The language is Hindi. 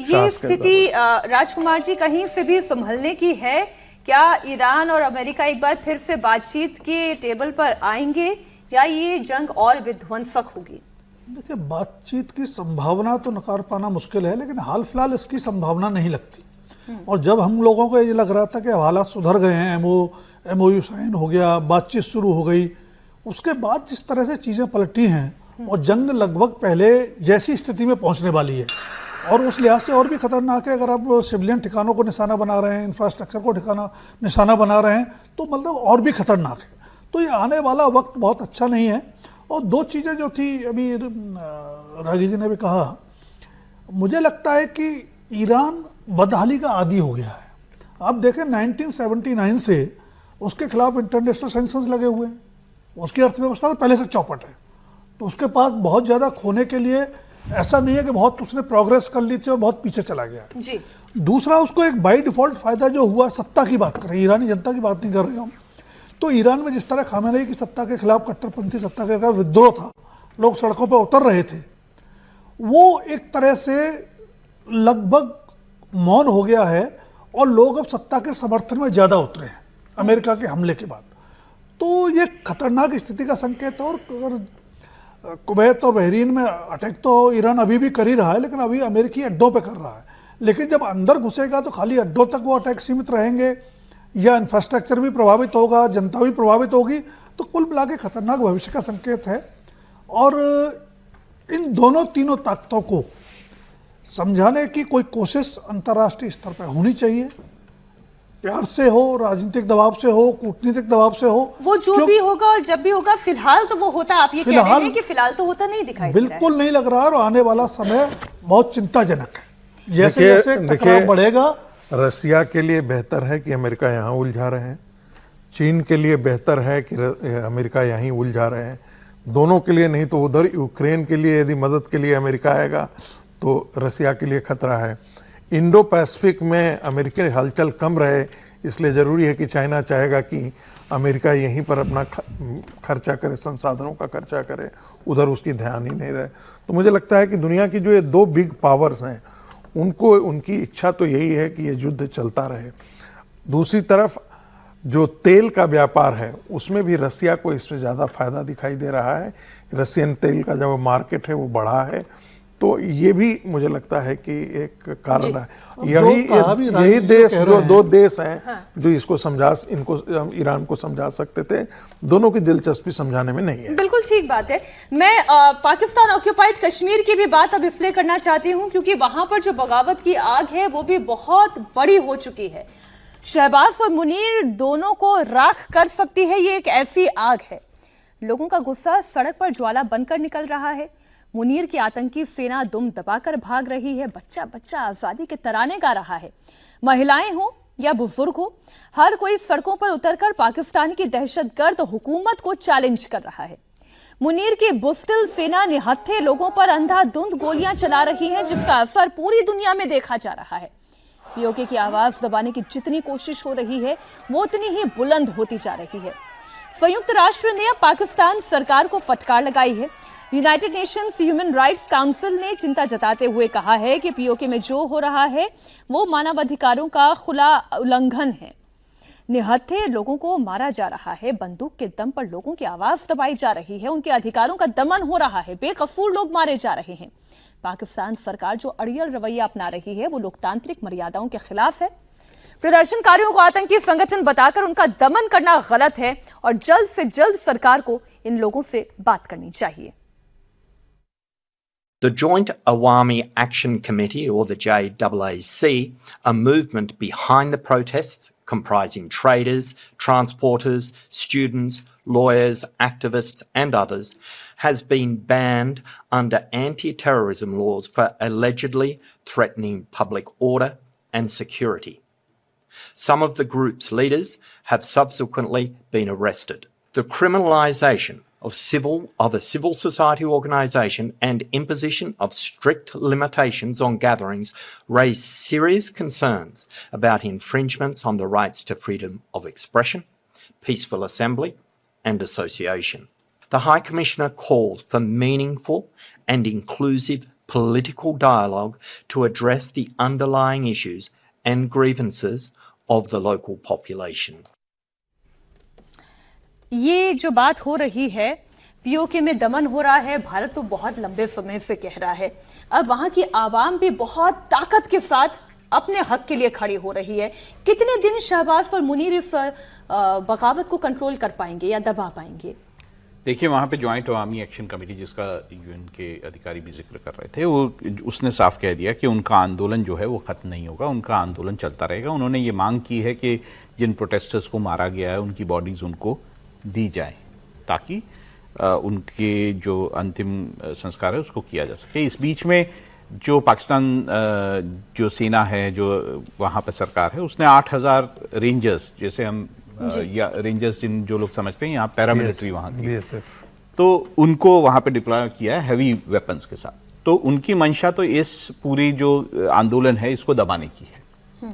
ये स्थिति राजकुमार जी कहीं से भी संभलने की है क्या? ईरान और अमेरिका एक बार फिर से बातचीत के टेबल पर आएंगे या ये जंग और विध्वंसक होगी? देखिए, बातचीत की संभावना तो नकार पाना मुश्किल है, लेकिन हाल फिलहाल इसकी संभावना नहीं लगती। और जब हम लोगों को ये लग रहा था कि हालात सुधर गए हैं, एमओयू साइन हो गया, बातचीत शुरू हो गई, उसके बाद जिस तरह से चीज़ें पलटी हैं और जंग लगभग पहले जैसी स्थिति में पहुंचने वाली है, और उस लिहाज से और भी खतरनाक है। अगर आप सिविलियन ठिकानों को निशाना बना रहे हैं, इंफ्रास्ट्रक्चर को निशाना बना रहे हैं, तो मतलब और भी खतरनाक है। तो ये आने वाला वक्त बहुत अच्छा नहीं है। और दो चीज़ें जो थी, अभी रागी जी ने भी कहा, मुझे लगता है कि ईरान बदहाली का आदी हो गया है। आप देखें 1979 से उसके खिलाफ इंटरनेशनल सैंक्शंस लगे हुए हैं, उसकी अर्थव्यवस्था तो पहले से चौपट है, तो उसके पास बहुत ज़्यादा खोने के लिए ऐसा नहीं है कि बहुत उसने प्रोग्रेस कर ली थी और बहुत पीछे चला गया जी। दूसरा, उसको एक बाई डिफॉल्ट फायदा जो हुआ, सत्ता की बात कर रहे हैं, ईरानी जनता की बात नहीं कर रहे हम। तो ईरान में जिस तरह खामेनेई की सत्ता के खिलाफ, कट्टरपंथी सत्ता के खिलाफ विद्रोह था, लोग सड़कों पर उतर रहे थे, वो एक तरह से लगभग मौन हो गया है और लोग अब सत्ता के समर्थन में ज़्यादा उतरे हैं अमेरिका के हमले के बाद। तो ये खतरनाक स्थिति का संकेत है। और अगर कुवैत और बहरीन में अटैक तो ईरान अभी भी कर ही रहा है, लेकिन अभी अमेरिकी अड्डों पे कर रहा है। लेकिन जब अंदर घुसेगा तो खाली अड्डों तक वो अटैक सीमित रहेंगे या इंफ्रास्ट्रक्चर भी प्रभावित होगा, जनता भी प्रभावित होगी। तो कुल मिला के खतरनाक भविष्य का संकेत है। और इन दोनों तीनों ताकतों को समझाने की कोई कोशिश अंतर्राष्ट्रीय स्तर पर होनी चाहिए, प्यार से हो, राजनीतिक दबाव से हो, कूटनीतिक दबाव से हो, वो जो भी होगा और जब भी होगा। फिलहाल तो वो होता, आप ये कह रहे हैं कि फिलहाल तो होता नहीं दिखाई दे रहा है। बिल्कुल नहीं लग रहा है। और आने वाला समय बहुत चिंताजनक है। जैसे जैसे टकराव बढ़ेगा, रसिया के लिए बेहतर है कि अमेरिका यहाँ उलझा रहे हैं, चीन के लिए बेहतर है कि अमेरिका यहीं उलझा रहे हैं। दोनों के लिए नहीं तो उधर यूक्रेन के लिए यदि मदद के लिए अमेरिका आएगा तो रसिया के लिए खतरा है। इंडो पैसिफिक में अमेरिकी हलचल कम रहे, इसलिए ज़रूरी है कि चाइना चाहेगा कि अमेरिका यहीं पर अपना खर्चा करे, संसाधनों का खर्चा करे, उधर उसकी ध्यान ही नहीं रहे। तो मुझे लगता है कि दुनिया की जो ये दो बिग पावर्स हैं, उनको उनकी इच्छा तो यही है कि ये युद्ध चलता रहे। दूसरी तरफ जो तेल का व्यापार है, उसमें भी रसिया को इससे ज़्यादा फायदा दिखाई दे रहा है। रसियन तेल का जो मार्केट है वो बढ़ा है, तो ये भी मुझे लगता है कि एक कारण है। यही देश, जो दो देश हैं, हाँ, जो इनको ईरान को समझा सकते थे। दोनों की दिलचस्पी समझाने में नहीं है। बिल्कुल ठीक बात है। मैं पाकिस्तान ऑक्यूपाइड कश्मीर की भी बात अब इसलिए करना चाहती हूँ क्योंकि वहां पर जो बगावत की आग है वो भी बहुत बड़ी हो चुकी है। शहबाज और मुनीर दोनों को राख कर सकती है ये एक ऐसी आग है। लोगों का गुस्सा सड़क पर ज्वाला बनकर निकल रहा है। मुनीर की आतंकी सेना दुम दबाकर भाग रही है। बच्चा बच्चा आजादी के तराने गा रहा है। महिलाएं हो या बुजुर्ग हो, हर कोई सड़कों पर उतरकर पाकिस्तान की दहशतगर्द हुकूमत को चैलेंज कर रहा है। मुनीर की बुस्टिल सेना निहत्थे लोगों पर अंधाधुंध गोलियां चला रही है, जिसका असर पूरी दुनिया में देखा जा रहा है। पीओके की आवाज दबाने की जितनी कोशिश हो रही है वो उतनी ही बुलंद होती जा रही है। संयुक्त राष्ट्र ने पाकिस्तान सरकार को फटकार लगाई है। United Nations human rights council ने चिंता जताते हुए कहा है कि पीओके में जो हो रहा है वो मानवाधिकारों का खुला उल्लंघन है। निहत्थे लोगों को मारा जा रहा है, बंदूक के दम पर लोगों की आवाज दबाई जा रही है, उनके अधिकारों का दमन हो रहा है, बेकसूर लोग मारे जा रहे हैं। पाकिस्तान सरकार जो अड़ियल रवैया अपना रही है वो लोकतांत्रिक मर्यादाओं के खिलाफ है। प्रदर्शनकारियों को आतंकी संगठन बताकर उनका दमन करना गलत है और जल्द से जल्द सरकार को इन लोगों से बात करनी चाहिए। The Joint Awami Action Committee, or the JAAC, a movement behind the protests comprising traders, transporters, students, lawyers, activists and others, has been banned under anti-terrorism laws for allegedly threatening public order and security. Some of the group's leaders have subsequently been arrested. The criminalisation of a civil society organisation and imposition of strict limitations on gatherings raise serious concerns about infringements on the rights to freedom of expression, peaceful assembly and association. The High Commissioner calls for meaningful and inclusive political dialogue to address the underlying issues and grievances of the local population. ये जो बात हो रही है, पीओके में दमन हो रहा है, भारत तो बहुत लंबे समय से कह रहा है। अब वहां की आवाम भी बहुत ताकत के साथ अपने हक के लिए खड़ी हो रही है। कितने दिन शहबाज और मुनीर इस बगावत को कंट्रोल कर पाएंगे या दबा पाएंगे? देखिए, वहाँ पे जॉइंट अवामी एक्शन कमेटी, जिसका यूएन के अधिकारी भी जिक्र कर रहे थे, वो उसने साफ कह दिया कि उनका आंदोलन जो है वो ख़त्म नहीं होगा, उनका आंदोलन चलता रहेगा। उन्होंने ये मांग की है कि जिन प्रोटेस्टर्स को मारा गया है उनकी बॉडीज़ उनको दी जाए, ताकि उनके जो अंतिम संस्कार है उसको किया जा सके। इस बीच में जो पाकिस्तान जो सेना है, जो वहाँ पर सरकार है, उसने 8000 रेंजर्स, जैसे हम या रेंजर्स जिन जो लोग समझते हैं यहाँ पैरामिलिट्री वहाँ की, बीएसएफ, तो उनको वहाँ पे डिप्लॉय किया है हैवी वेपन्स के साथ। तो उनकी मंशा तो इस पूरी जो आंदोलन है इसको दबाने की है।